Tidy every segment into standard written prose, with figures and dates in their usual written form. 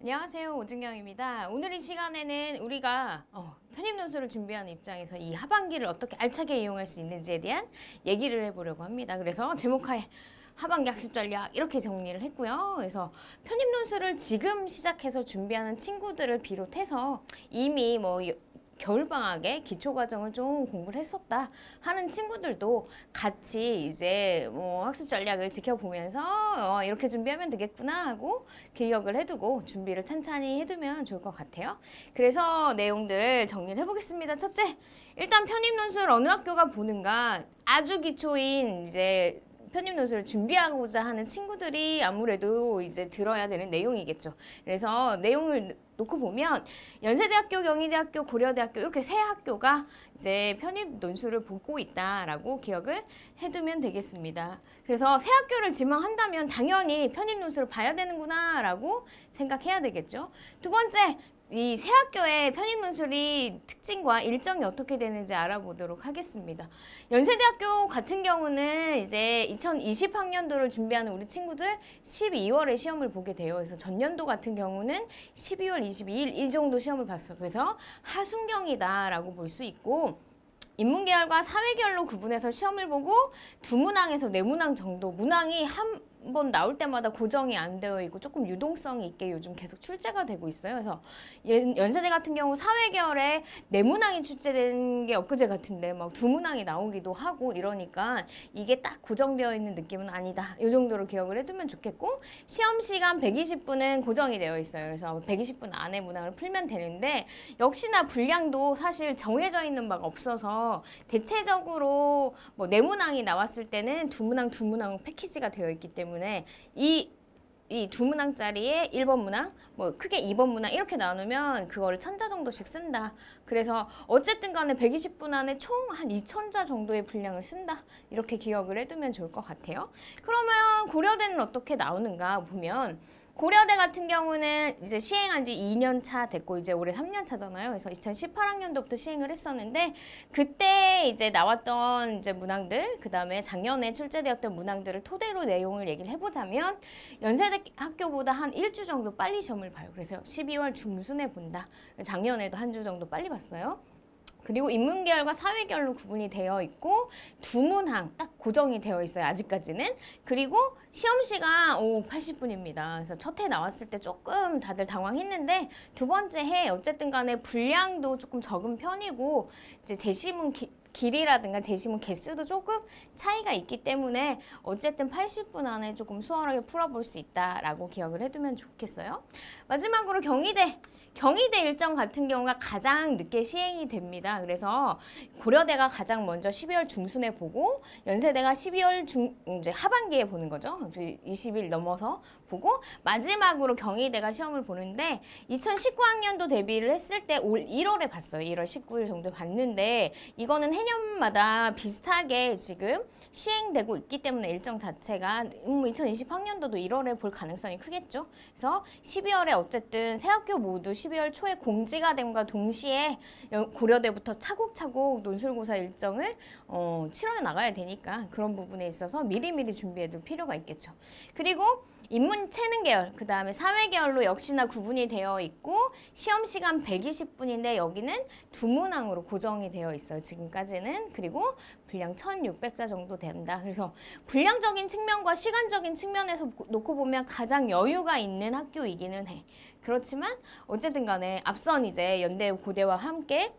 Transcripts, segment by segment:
안녕하세요. 오진경입니다. 오늘 이 시간에는 우리가 편입 논술을 준비하는 입장에서 이 하반기를 어떻게 알차게 이용할 수 있는지에 대한 얘기를 해보려고 합니다. 그래서 제목하에 하반기 학습 전략 이렇게 정리를 했고요. 그래서 편입 논술을 지금 시작해서 준비하는 친구들을 비롯해서 이미 겨울방학에 기초과정을 좀 공부를 했었다 하는 친구들도 같이 이제 학습 전략을 지켜보면서 이렇게 준비하면 되겠구나 하고 기억을 해두고 준비를 찬찬히 해두면 좋을 것 같아요. 그래서 내용들을 정리를 해보겠습니다. 첫째, 일단 편입 논술 어느 학교가 보는가 아주 기초인 이제 편입 논술을 준비하고자 하는 친구들이 아무래도 이제 들어야 되는 내용이겠죠. 그래서 내용을 놓고 보면 연세대학교, 경희대학교, 고려대학교 이렇게 세 학교가 이제 편입 논술을 보고 있다라고 기억을 해두면 되겠습니다. 그래서 세 학교를 지망한다면 당연히 편입 논술을 봐야 되는구나라고 생각해야 되겠죠. 두 번째, 이 세 학교의 편입 논술이 특징과 일정이 어떻게 되는지 알아보도록 하겠습니다. 연세대학교 같은 경우는 이제 2020학년도를 준비하는 우리 친구들 12월에 시험을 보게 돼요. 그래서 전년도 같은 경우는 12월 22일 이 정도 시험을 봤어. 그래서 하순경이다라고 볼 수 있고, 인문계열과 사회계열로 구분해서 시험을 보고 두 문항에서 네 문항 정도, 문항이 한 번 나올 때마다 고정이 안 되어 있고 조금 유동성이 있게 요즘 계속 출제가 되고 있어요. 그래서 연세대 같은 경우 사회계열에 네 문항이 출제된 게 엊그제 같은데 막 두 문항이 나오기도 하고 이러니까 이게 딱 고정되어 있는 느낌은 아니다. 이 정도로 기억을 해두면 좋겠고, 시험 시간 120분은 고정이 되어 있어요. 그래서 120분 안에 문항을 풀면 되는데, 역시나 분량도 사실 정해져 있는 바가 없어서 대체적으로 네 문항이 나왔을 때는 두 문항 패키지가 되어 있기 때문에 이 두 문항짜리에 1번 문항, 크게 2번 문항 이렇게 나누면 그거를 1000자 정도씩 쓴다. 그래서 어쨌든 간에 120분 안에 총 한 2000자 정도의 분량을 쓴다. 이렇게 기억을 해두면 좋을 것 같아요. 그러면 고려대는 어떻게 나오는가 보면, 고려대 같은 경우는 이제 시행한 지 2년 차 됐고 이제 올해 3년 차잖아요. 그래서 2018학년도부터 시행을 했었는데, 그때 이제 나왔던 이제 문항들, 그 다음에 작년에 출제되었던 문항들을 토대로 내용을 얘기를 해보자면, 연세대 학교보다 한 일주 정도 빨리 시험을 봐요. 그래서 12월 중순에 본다. 작년에도 한 주 정도 빨리 봤어요. 그리고 인문계열과 사회계열로 구분이 되어 있고 두 문항 딱 고정이 되어 있어요. 아직까지는. 그리고 시험 시간 오후 80분입니다. 그래서 첫 해 나왔을 때 조금 다들 당황했는데, 두 번째 해 어쨌든 간에 분량도 조금 적은 편이고 이제 제시문 길이라든가 제시문 개수도 조금 차이가 있기 때문에 어쨌든 80분 안에 조금 수월하게 풀어볼 수 있다라고 기억을 해두면 좋겠어요. 마지막으로 경희대 일정 같은 경우가 가장 늦게 시행이 됩니다. 그래서 고려대가 가장 먼저 12월 중순에 보고, 연세대가 12월 이제 하반기에 보는 거죠. 20일 넘어서 보고, 마지막으로 경희대가 시험을 보는데, 2019학년도 대비를 했을 때 올 1월에 봤어요. 1월 19일 정도 봤는데, 이거는 해년마다 비슷하게 지금 시행되고 있기 때문에 일정 자체가 2020학년도도 1월에 볼 가능성이 크겠죠. 그래서 12월에 어쨌든 세 학교 모두 12월 초에 공지가 됨과 동시에 고려대부터 차곡차곡 논술고사 일정을 치러져 나가야 되니까 그런 부분에 있어서 미리미리 준비해둘 필요가 있겠죠. 그리고 인문 체능 계열, 그 다음에 사회 계열로 역시나 구분이 되어 있고 시험 시간 120분인데 여기는 두 문항으로 고정이 되어 있어요. 지금까지는. 그리고 분량 1600자 정도 된다. 그래서 분량적인 측면과 시간적인 측면에서 놓고 보면 가장 여유가 있는 학교이기는 해. 그렇지만 어쨌든 간에 앞선 이제 연대 고대와 함께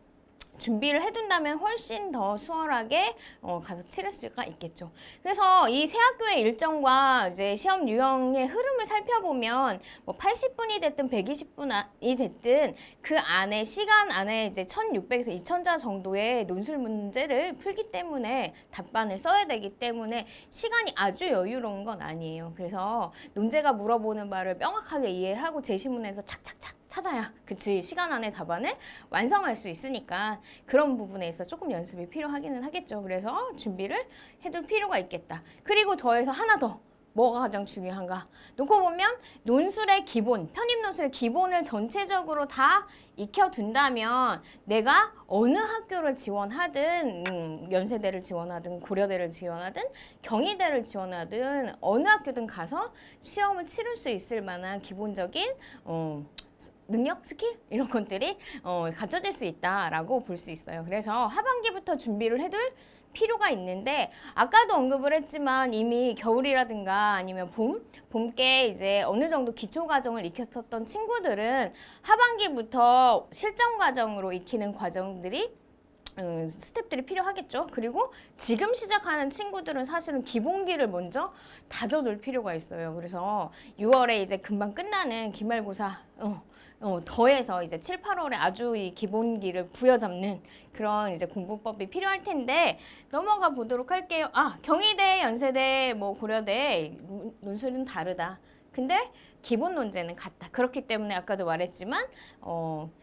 준비를 해둔다면 훨씬 더 수월하게 가서 치를 수가 있겠죠. 그래서 이 세 학교의 일정과 이제 시험 유형의 흐름을 살펴보면 80분이 됐든 120분이 됐든 그 안에 시간 안에 이제 1600에서 2000자 정도의 논술 문제를 풀기 때문에 답반을 써야 되기 때문에 시간이 아주 여유로운 건 아니에요. 그래서 논제가 물어보는 바를 명확하게 이해를 하고 제시문에서 착착착 찾아야 그치 시간 안에 답안을 완성할 수 있으니까 그런 부분에 있어 조금 연습이 필요하기는 하겠죠. 그래서 준비를 해둘 필요가 있겠다. 그리고 더해서 하나 더 뭐가 가장 중요한가? 놓고 보면 논술의 기본, 편입 논술의 기본을 전체적으로 다 익혀둔다면 내가 어느 학교를 지원하든 연세대를 지원하든 고려대를 지원하든 경희대를 지원하든 어느 학교든 가서 시험을 치를 수 있을 만한 기본적인 능력, 스킬 이런 것들이 갖춰질 수 있다라고 볼 수 있어요. 그래서 하반기부터 준비를 해둘 필요가 있는데 아까도 언급을 했지만 이미 겨울이라든가 아니면 봄께 이제 어느 정도 기초 과정을 익혔었던 친구들은 하반기부터 실전 과정으로 익히는 과정들이 스텝들이 필요하겠죠. 그리고 지금 시작하는 친구들은 사실은 기본기를 먼저 다져둘 필요가 있어요. 그래서 6월에 이제 금방 끝나는 기말고사 더해서 이제 7, 8월에 아주 이 기본기를 부여잡는 그런 이제 공부법이 필요할 텐데 넘어가 보도록 할게요. 경희대, 연세대, 뭐 고려대 논술은 다르다. 근데 기본 논제는 같다. 그렇기 때문에 아까도 말했지만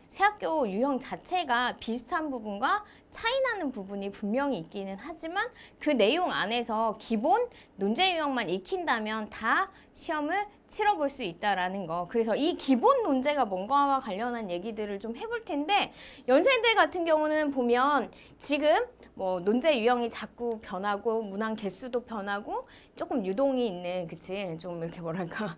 새 학교 유형 자체가 비슷한 부분과 차이 나는 부분이 분명히 있기는 하지만 그 내용 안에서 기본 논제 유형만 익힌다면 다 시험을 치러볼 수 있다라는 거. 그래서 이 기본 논제가 뭔가와 관련한 얘기들을 좀 해볼 텐데 연세대 같은 경우는 보면 지금 뭐 논제 유형이 자꾸 변하고 문항 개수도 변하고 조금 유동이 있는 그치 좀 이렇게 뭐랄까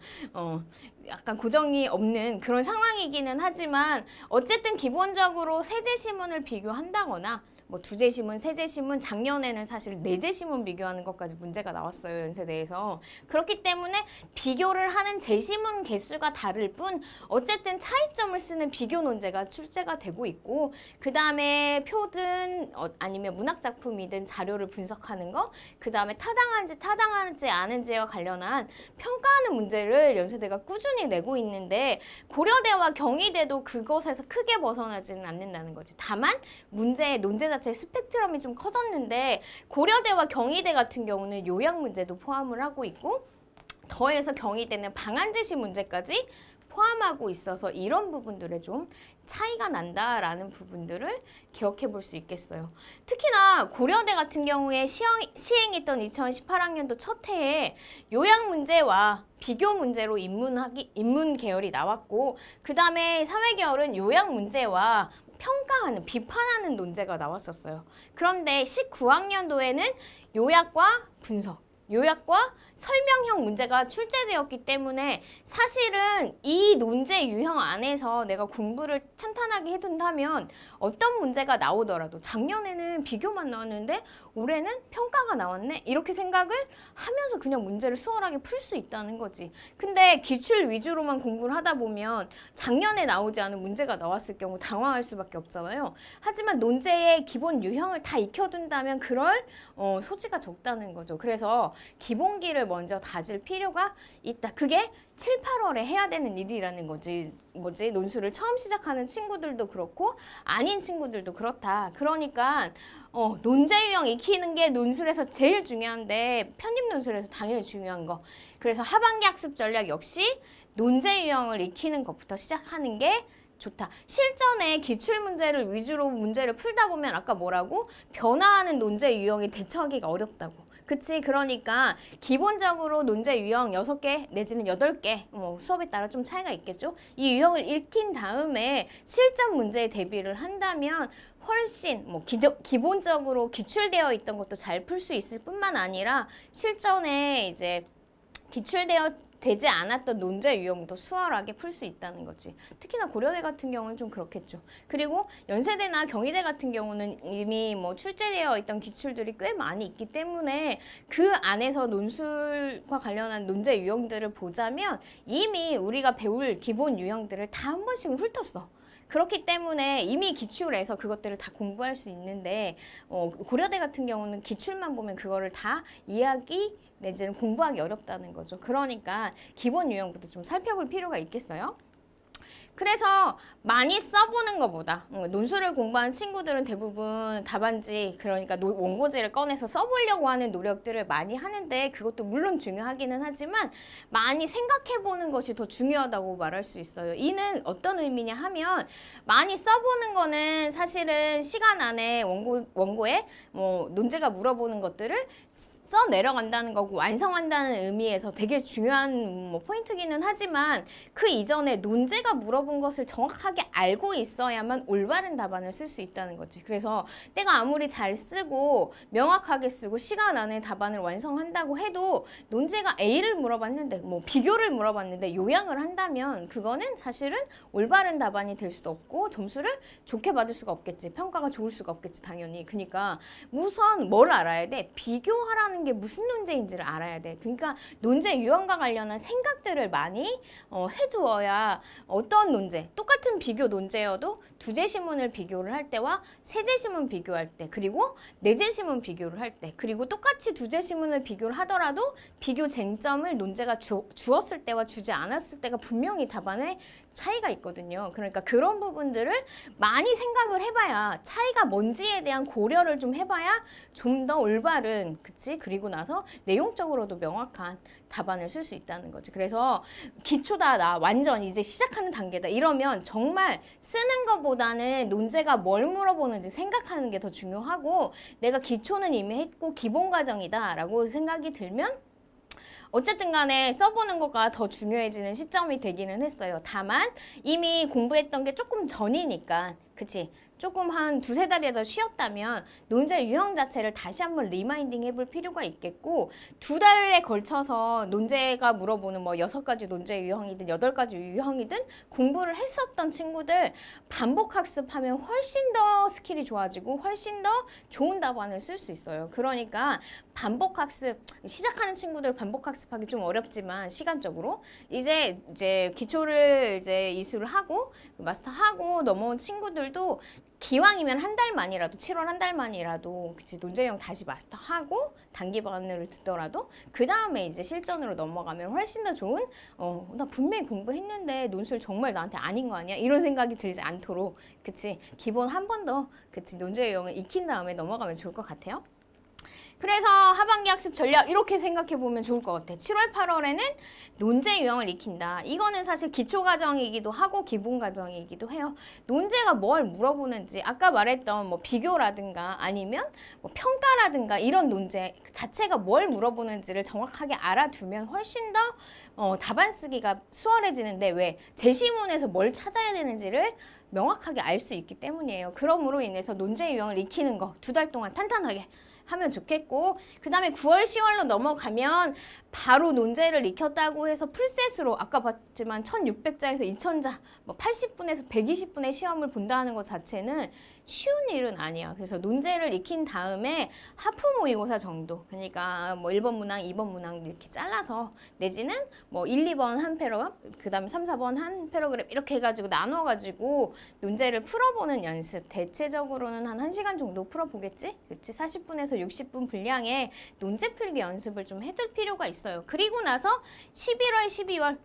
약간 고정이 없는 그런 상황이기는 하지만 어쨌든 기본적으로 세제시문을 비교한다거나 뭐 두제시문, 세제시문, 작년에는 사실 네제시문 비교하는 것까지 문제가 나왔어요. 연세대에서. 그렇기 때문에 비교를 하는 제시문 개수가 다를 뿐 어쨌든 차이점을 쓰는 비교 논제가 출제가 되고 있고 그 다음에 표든 아니면 문학작품이든 자료를 분석하는 거 그 다음에 타당한지 않은지와 관련한 평가하는 문제를 연세대가 꾸준히 내고 있는데 고려대와 경희대도 그것에서 크게 벗어나지는 않는다는 거지. 다만 논제 자체 스펙트럼이 좀 커졌는데 고려대와 경희대 같은 경우는 요약 문제도 포함을 하고 있고 더해서 경희대는 방안 제시 문제까지 포함하고 있어서 이런 부분들에 좀 차이가 난다라는 부분들을 기억해 볼 수 있겠어요. 특히나 고려대 같은 경우에 시행했던 2018학년도 첫 해에 요약 문제와 비교 문제로 인문 계열이 나왔고 그 다음에 사회 계열은 요약 문제와 평가하는, 비판하는 논제가 나왔었어요. 그런데 19학년도에는 요약과 분석, 요약과 설명형 문제가 출제되었기 때문에 사실은 이 논제 유형 안에서 내가 공부를 탄탄하게 해둔다면 어떤 문제가 나오더라도 작년에는 비교만 나왔는데 올해는 평가가 나왔네? 이렇게 생각을 하면서 그냥 문제를 수월하게 풀 수 있다는 거지. 근데 기출 위주로만 공부를 하다 보면 작년에 나오지 않은 문제가 나왔을 경우 당황할 수밖에 없잖아요. 하지만 논제의 기본 유형을 다 익혀둔다면 그럴 소지가 적다는 거죠. 그래서 기본기를 먼저 다질 필요가 있다. 그게 7, 8월에 해야 되는 일이라는 거지. 논술을 처음 시작하는 친구들도 그렇고 아닌 친구들도 그렇다. 그러니까 논제 유형 익히는 게 논술에서 제일 중요한데 편입 논술에서 당연히 중요한 거. 그래서 하반기 학습 전략 역시 논제 유형을 익히는 것부터 시작하는 게 좋다. 실전에 기출문제를 위주로 문제를 풀다 보면 아까 뭐라고? 변화하는 논제 유형에 대처하기가 어렵다고. 그치? 그러니까 기본적으로 논제 유형 6개 내지는 8개 수업에 따라 좀 차이가 있겠죠? 이 유형을 익힌 다음에 실전 문제에 대비를 한다면 훨씬 기본적으로 기출되어 있던 것도 잘 풀 수 있을 뿐만 아니라 실전에 이제 되지 않았던 논제 유형도 수월하게 풀 수 있다는 거지. 특히나 고려대 같은 경우는 좀 그렇겠죠. 그리고 연세대나 경희대 같은 경우는 이미 출제되어 있던 기출들이 꽤 많이 있기 때문에 그 안에서 논술과 관련한 논제 유형들을 보자면 이미 우리가 배울 기본 유형들을 다 한 번씩은 훑었어. 그렇기 때문에 이미 기출에서 그것들을 다 공부할 수 있는데 고려대 같은 경우는 기출만 보면 그거를 다 이해하기 내지는 공부하기 어렵다는 거죠. 그러니까 기본 유형부터 좀 살펴볼 필요가 있겠어요. 그래서 많이 써보는 것보다 논술을 공부하는 친구들은 대부분 답안지 그러니까 원고지를 꺼내서 써보려고 하는 노력들을 많이 하는데 그것도 물론 중요하기는 하지만 많이 생각해보는 것이 더 중요하다고 말할 수 있어요. 이는 어떤 의미냐 하면 많이 써보는 거는 사실은 시간 안에 원고에 논제가 물어보는 것들을 써 내려간다는 거고 완성한다는 의미에서 되게 중요한 뭐 포인트기는 하지만 그 이전에 논제가 물어본 것을 정확하게 알고 있어야만 올바른 답안을 쓸 수 있다는 거지. 그래서 내가 아무리 잘 쓰고 명확하게 쓰고 시간 안에 답안을 완성한다고 해도 논제가 A를 물어봤는데 뭐 비교를 물어봤는데 요약을 한다면 그거는 사실은 올바른 답안이 될 수도 없고 점수를 좋게 받을 수가 없겠지. 평가가 좋을 수가 없겠지 당연히. 그러니까 우선 뭘 알아야 돼? 비교하라는 게 무슨 논제인지를 알아야 돼. 그러니까 논제 유형과 관련한 생각들을 많이 해두어야 어떤 논제, 똑같은 비교 논제여도 두제시문을 비교를 할 때와 세제시문 비교할 때 그리고 네제시문 비교를 할 때 그리고 똑같이 두제시문을 비교를 하더라도 비교 쟁점을 논제가 주었을 때와 주지 않았을 때가 분명히 답안에 차이가 있거든요. 그러니까 그런 부분들을 많이 생각을 해봐야 차이가 뭔지에 대한 고려를 좀 해봐야 좀 더 올바른 그치? 그리고 나서 내용적으로도 명확한 답안을 쓸 수 있다는 거지. 그래서 기초다 나 완전 이제 시작하는 단계다 이러면 정말 쓰는 것보다는 논제가 뭘 물어보는지 생각하는 게 더 중요하고 내가 기초는 이미 했고 기본 과정이다 라고 생각이 들면 어쨌든 간에 써보는 거가 더 중요해지는 시점이 되기는 했어요. 다만 이미 공부했던 게 조금 전이니까 그치? 조금 한 두세 달이라도 쉬었다면 논제 유형 자체를 다시 한번 리마인딩 해볼 필요가 있겠고 2달에 걸쳐서 논제가 물어보는 뭐 6가지 논제 유형이든 8가지 유형이든 공부를 했었던 친구들 반복 학습하면 훨씬 더 스킬이 좋아지고 훨씬 더 좋은 답안을 쓸 수 있어요. 그러니까 반복 학습 시작하는 친구들 반복 학습하기 좀 어렵지만 시간적으로 이제 기초를 이제 이수를 하고 마스터하고 넘어온 친구들도 기왕이면 한 달만이라도 7월 한 달만이라도 그치 논제형 다시 마스터하고 단기반을 듣더라도 그 다음에 이제 실전으로 넘어가면 훨씬 더 좋은 나 분명히 공부했는데 논술 정말 나한테 아닌 거 아니야? 이런 생각이 들지 않도록 그치 기본 한 번 더 그치 논제형을 익힌 다음에 넘어가면 좋을 것 같아요. 그래서 하반기 학습 전략 이렇게 생각해 보면 좋을 것 같아. 7월, 8월에는 논제 유형을 익힌다. 이거는 사실 기초 과정이기도 하고 기본 과정이기도 해요. 논제가 뭘 물어보는지 아까 말했던 뭐 비교라든가 아니면 뭐 평가라든가 이런 논제 자체가 뭘 물어보는지를 정확하게 알아두면 훨씬 더 답안 쓰기가 수월해지는데 왜? 제시문에서 뭘 찾아야 되는지를 명확하게 알 수 있기 때문이에요. 그러므로 인해서 논제 유형을 익히는 거 2달 동안 탄탄하게 하면 좋겠고 그 다음에 9월, 10월로 넘어가면 바로 논제를 익혔다고 해서 풀셋으로 아까 봤지만 1600자에서 2000자 뭐 80분에서 120분의 시험을 본다는 것 자체는 쉬운 일은 아니야. 그래서 논제를 익힌 다음에 하프 모의고사 정도 그러니까 뭐 1번 문항, 2번 문항 이렇게 잘라서 내지는 뭐 1, 2번 한 패러그램 그 다음에 3, 4번 한 패러그램 이렇게 해가지고 나눠가지고 논제를 풀어보는 연습 대체적으로는 한 1시간 정도 풀어보겠지? 그치? 40분에서 60분 분량의 논제 풀기 연습을 좀 해둘 필요가 있어요. 그리고 나서 11월, 12월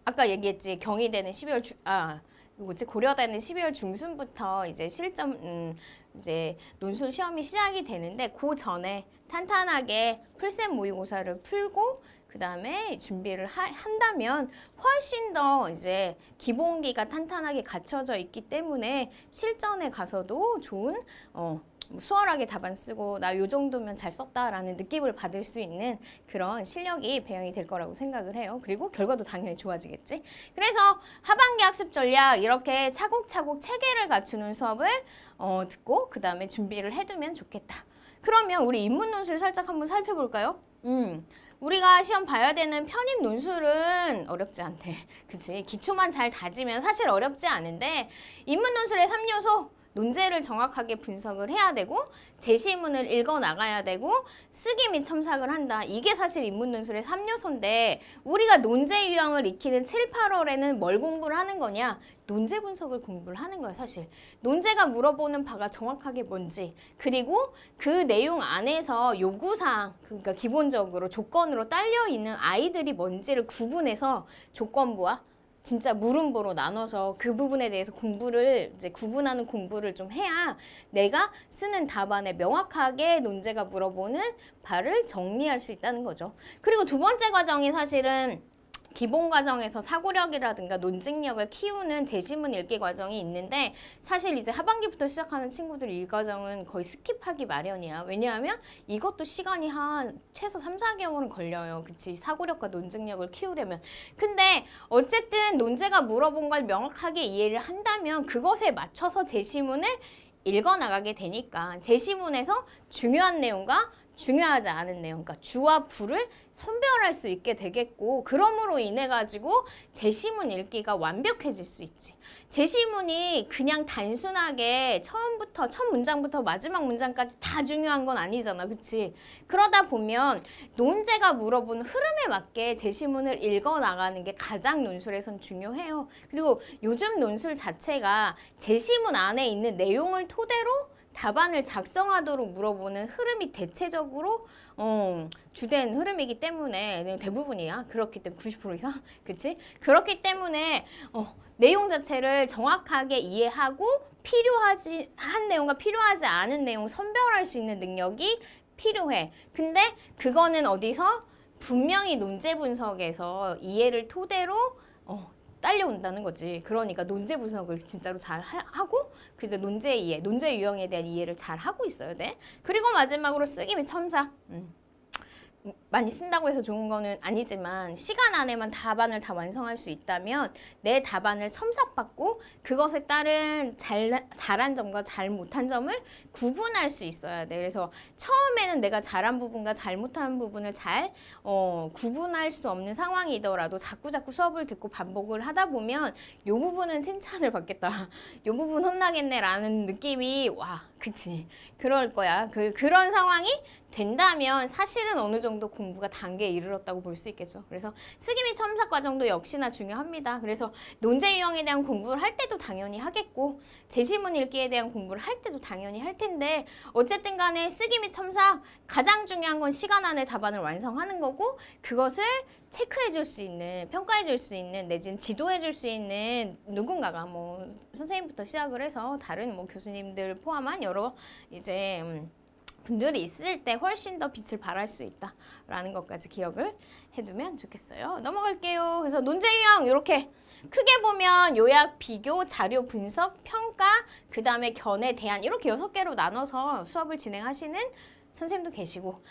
아까 얘기했지 경희대는 12월 뭐지 고려대는 12월 중순부터 이제 실점 이제 논술 시험이 시작이 되는데 그 전에 탄탄하게 풀셋 모의고사를 풀고 그 다음에 준비를 한다면 훨씬 더 이제 기본기가 탄탄하게 갖춰져 있기 때문에 실전에 가서도 좋은 수월하게 답안 쓰고 나 요 정도면 잘 썼다라는 느낌을 받을 수 있는 그런 실력이 배영이 될 거라고 생각을 해요. 그리고 결과도 당연히 좋아지겠지. 그래서 하반기 학습 전략 이렇게 차곡차곡 체계를 갖추는 수업을 듣고 그 다음에 준비를 해두면 좋겠다. 그러면 우리 인문 논술 살짝 한번 살펴볼까요? 우리가 시험 봐야 되는 편입 논술은 어렵지 않대. 그치? 기초만 잘 다지면 사실 어렵지 않은데 인문 논술의 3요소 논제를 정확하게 분석을 해야 되고 제시문을 읽어 나가야 되고 쓰기 및 첨삭을 한다. 이게 사실 인문 논술의 3요소인데 우리가 논제 유형을 익히는 7, 8월에는 뭘 공부를 하는 거냐? 논제 분석을 공부를 하는 거야 사실. 논제가 물어보는 바가 정확하게 뭔지 그리고 그 내용 안에서 요구사항 그러니까 기본적으로 조건으로 딸려있는 아이들이 뭔지를 구분해서 조건부와 진짜 물음보로 나눠서 그 부분에 대해서 공부를 이제 구분하는 공부를 좀 해야 내가 쓰는 답안에 명확하게 논제가 물어보는 바를 정리할 수 있다는 거죠. 그리고 두 번째 과정이 사실은 기본 과정에서 사고력이라든가 논증력을 키우는 제시문 읽기 과정이 있는데 사실 이제 하반기부터 시작하는 친구들 이 과정은 거의 스킵하기 마련이야. 왜냐하면 이것도 시간이 한 최소 3, 4개월은 걸려요. 그치? 사고력과 논증력을 키우려면. 근데 어쨌든 논제가 물어본 걸 명확하게 이해를 한다면 그것에 맞춰서 제시문을 읽어나가게 되니까 제시문에서 중요한 내용과 중요하지 않은 내용, 그러니까 주와 부를 선별할 수 있게 되겠고 그러므로 인해 가지고 제시문 읽기가 완벽해질 수 있지. 제시문이 그냥 단순하게 처음부터 첫 문장부터 마지막 문장까지 다 중요한 건 아니잖아. 그치? 그러다 보면 논제가 물어보는 흐름에 맞게 제시문을 읽어나가는 게 가장 논술에선 중요해요. 그리고 요즘 논술 자체가 제시문 안에 있는 내용을 토대로 답안을 작성하도록 물어보는 흐름이 대체적으로 주된 흐름이기 때문에 대부분이야. 그렇기 때문에 90% 이상? 그치? 그렇기 때문에 내용 자체를 정확하게 이해하고 필요하지 한 내용과 필요하지 않은 내용 선별할 수 있는 능력이 필요해. 근데 그거는 어디서? 분명히 논제 분석에서 이해를 토대로 딸려온다는 거지. 그러니까 논제 분석을 진짜로 잘 하고 그래서 논제 이해, 논제 유형에 대한 이해를 잘 하고 있어야 돼. 그리고 마지막으로 쓰기 및 첨삭. 많이 쓴다고 해서 좋은 거는 아니지만 시간 안에만 답안을 다 완성할 수 있다면 내 답안을 첨삭받고 그것에 따른 잘한 점과 잘 못한 점을 구분할 수 있어야 돼. 그래서 처음에는 내가 잘한 부분과 잘못한 부분을 잘 구분할 수 없는 상황이더라도 자꾸자꾸 수업을 듣고 반복을 하다 보면 요 부분은 칭찬을 받겠다. 요 부분 혼나겠네 라는 느낌이 와 그치 그럴 거야. 그런 상황이 된다면 사실은 어느 정도 공부가 단계에 이르렀다고 볼 수 있겠죠. 그래서 쓰기 및 첨삭 과정도 역시나 중요합니다. 그래서 논제 유형에 대한 공부를 할 때도 당연히 하겠고 제시문 읽기에 대한 공부를 할 때도 당연히 할 텐데 어쨌든 간에 쓰기 및 첨삭 가장 중요한 건 시간 안에 답안을 완성하는 거고 그것을 체크해 줄 수 있는, 평가해 줄 수 있는 내지는 지도해 줄 수 있는 누군가가 뭐 선생님부터 시작을 해서 다른 뭐 교수님들 포함한 여러 이제 분들이 있을 때 훨씬 더 빛을 발할 수 있다라는 것까지 기억을 해두면 좋겠어요. 넘어갈게요. 그래서 논제 유형 이렇게 크게 보면 요약, 비교, 자료 분석, 평가, 그 다음에 견해, 대안 이렇게 6개로 나눠서 수업을 진행하시는 선생님도 계시고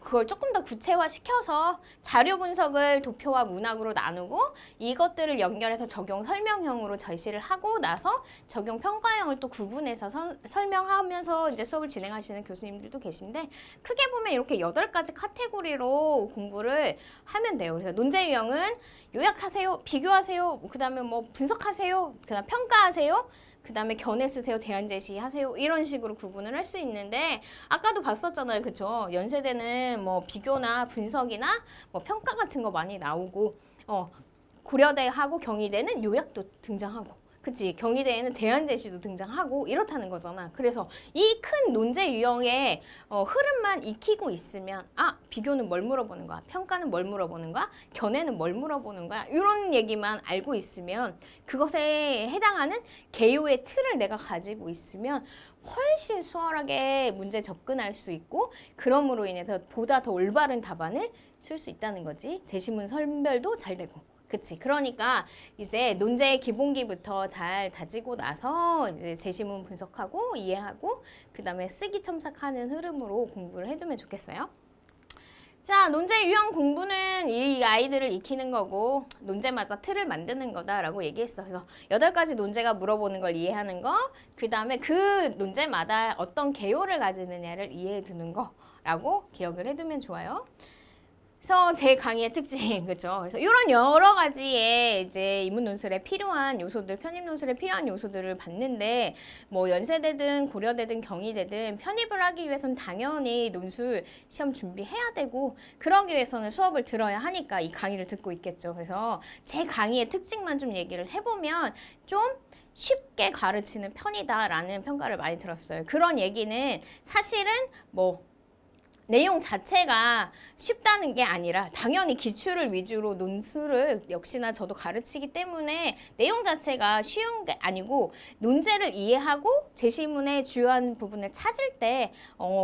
그걸 조금 더 구체화시켜서 자료 분석을 도표와 문학으로 나누고 이것들을 연결해서 적용 설명형으로 제시를 하고 나서 적용 평가형을 또 구분해서 설명하면서 이제 수업을 진행하시는 교수님들도 계신데 크게 보면 이렇게 8가지 카테고리로 공부를 하면 돼요. 그래서 논제 유형은 요약하세요, 비교하세요, 그 다음에 뭐 분석하세요, 그 다음 평가하세요, 그 다음에 견해 쓰세요, 대안 제시하세요 이런 식으로 구분을 할 수 있는데 아까도 봤었잖아요. 그쵸? 연세대는 뭐 비교나 분석이나 뭐 평가 같은 거 많이 나오고 고려대하고 경희대는 요약도 등장하고 그치? 경희대에는 대안 제시도 등장하고 이렇다는 거잖아. 그래서 이 큰 논제 유형의 흐름만 익히고 있으면 비교는 뭘 물어보는 거야? 평가는 뭘 물어보는 거야? 견해는 뭘 물어보는 거야? 이런 얘기만 알고 있으면 그것에 해당하는 개요의 틀을 내가 가지고 있으면 훨씬 수월하게 문제 접근할 수 있고 그럼으로 인해서 보다 더 올바른 답안을 쓸 수 있다는 거지. 제시문 선별도 잘 되고. 그치. 그러니까 이제 논제의 기본기부터 잘 다지고 나서 이제 제시문 분석하고 이해하고 그 다음에 쓰기 첨삭하는 흐름으로 공부를 해두면 좋겠어요. 자, 논제 유형 공부는 이 아이들을 익히는 거고 논제마다 틀을 만드는 거다라고 얘기했어. 그래서 8가지 논제가 물어보는 걸 이해하는 거, 그 다음에 그 논제마다 어떤 개요를 가지느냐를 이해해 두는 거라고 기억을 해두면 좋아요. 그래서 제 강의의 특징, 그죠? 그래서 이런 여러 가지의 이제 인문 논술에 필요한 요소들, 편입 논술에 필요한 요소들을 봤는데, 뭐 연세대든 고려대든 경희대든 편입을 하기 위해서는 당연히 논술 시험 준비해야 되고, 그러기 위해서는 수업을 들어야 하니까 이 강의를 듣고 있겠죠. 그래서 제 강의의 특징만 좀 얘기를 해보면 좀 쉽게 가르치는 편이다라는 평가를 많이 들었어요. 그런 얘기는 사실은 뭐 내용 자체가 쉽다는 게 아니라 당연히 기출을 위주로 논술을 역시나 저도 가르치기 때문에 내용 자체가 쉬운 게 아니고 논제를 이해하고 제시문의 주요한 부분을 찾을 때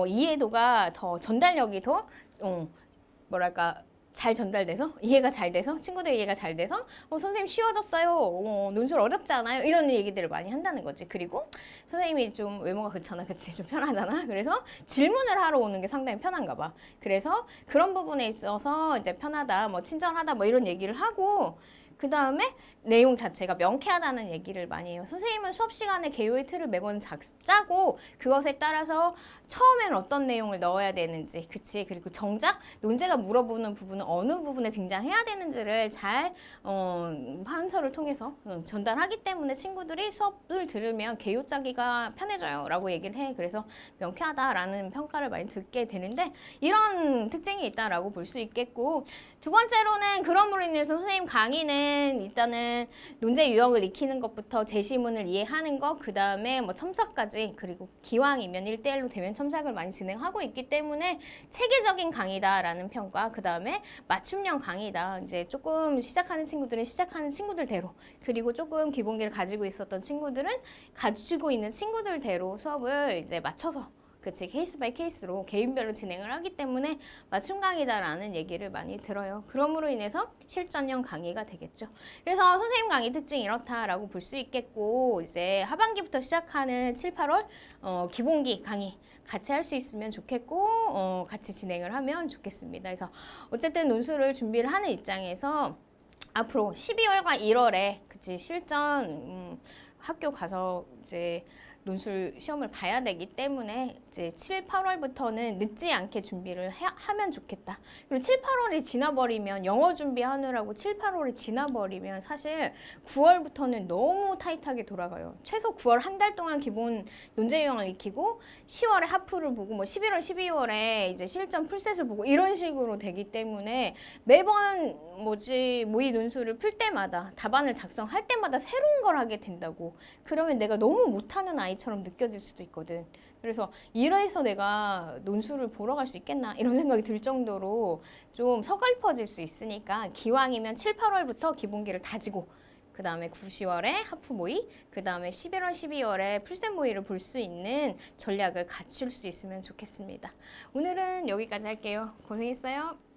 이해도가 더 전달력이 더 뭐랄까 잘 전달돼서 이해가 잘 돼서 친구들 이해가 잘 돼서 선생님 쉬워졌어요. 논술 어렵지 않아요? 이런 얘기들을 많이 한다는 거지. 그리고 선생님이 좀 외모가 그렇잖아. 그치? 좀 편하잖아. 그래서 질문을 하러 오는 게 상당히 편한가 봐. 그래서 그런 부분에 있어서 이제 편하다, 뭐 친절하다, 뭐 이런 얘기를 하고 그 다음에 내용 자체가 명쾌하다는 얘기를 많이 해요. 선생님은 수업 시간에 개요의 틀을 매번 짜고 그것에 따라서 처음에는 어떤 내용을 넣어야 되는지, 그치? 그리고 정작 논제가 물어보는 부분은 어느 부분에 등장해야 되는지를 잘 판서를 통해서 전달하기 때문에 친구들이 수업을 들으면 개요 짜기가 편해져요 라고 얘기를 해. 그래서 명쾌하다라는 평가를 많이 듣게 되는데 이런 특징이 있다라고 볼 수 있겠고, 두 번째로는 그럼으로 인해서 선생님 강의는 일단은 논제 유형을 익히는 것부터 제시문을 이해하는 것, 그 다음에 뭐 첨삭까지, 그리고 기왕이면 1대1로 대면 첨삭을 많이 진행하고 있기 때문에 체계적인 강의다라는 평가, 그 다음에 맞춤형 강의다. 이제 조금 시작하는 친구들은 시작하는 친구들대로, 그리고 조금 기본기를 가지고 있었던 친구들은 가지고 있는 친구들대로 수업을 이제 맞춰서, 그치, 케이스 바이 케이스로 개인별로 진행을 하기 때문에 맞춤 강의다라는 얘기를 많이 들어요. 그럼으로 인해서 실전형 강의가 되겠죠. 그래서 선생님 강의 특징이 이렇다라고 볼 수 있겠고, 이제 하반기부터 시작하는 7, 8월 기본기 강의 같이 할 수 있으면 좋겠고, 같이 진행을 하면 좋겠습니다. 그래서 어쨌든 논술을 준비를 하는 입장에서 앞으로 12월과 1월에 그치, 실전 학교 가서 이제 논술 시험을 봐야 되기 때문에 이제 7, 8월부터는 늦지 않게 준비를 하면 좋겠다. 그리고 7, 8월이 지나버리면 영어 준비하느라고 7, 8월이 지나버리면 사실 9월부터는 너무 타이트하게 돌아가요. 최소 9월 한 달 동안 기본 논제 유형을 익히고 10월에 하프를 보고 뭐 11월, 12월에 이제 실전 풀셋을 보고 이런 식으로 되기 때문에 매번 모의 논술을 풀 때마다 답안을 작성할 때마다 새로운 걸 하게 된다고. 그러면 내가 너무 못하는 아이처럼 느껴질 수도 있거든. 그래서 이래서 내가 논술을 보러 갈 수 있겠나 이런 생각이 들 정도로 좀 서글퍼질 수 있으니까 기왕이면 7, 8월부터 기본기를 다지고 그 다음에 9, 10월에 하프 모의, 그 다음에 11월, 12월에 풀셋 모의를 볼 수 있는 전략을 갖출 수 있으면 좋겠습니다. 오늘은 여기까지 할게요. 고생했어요.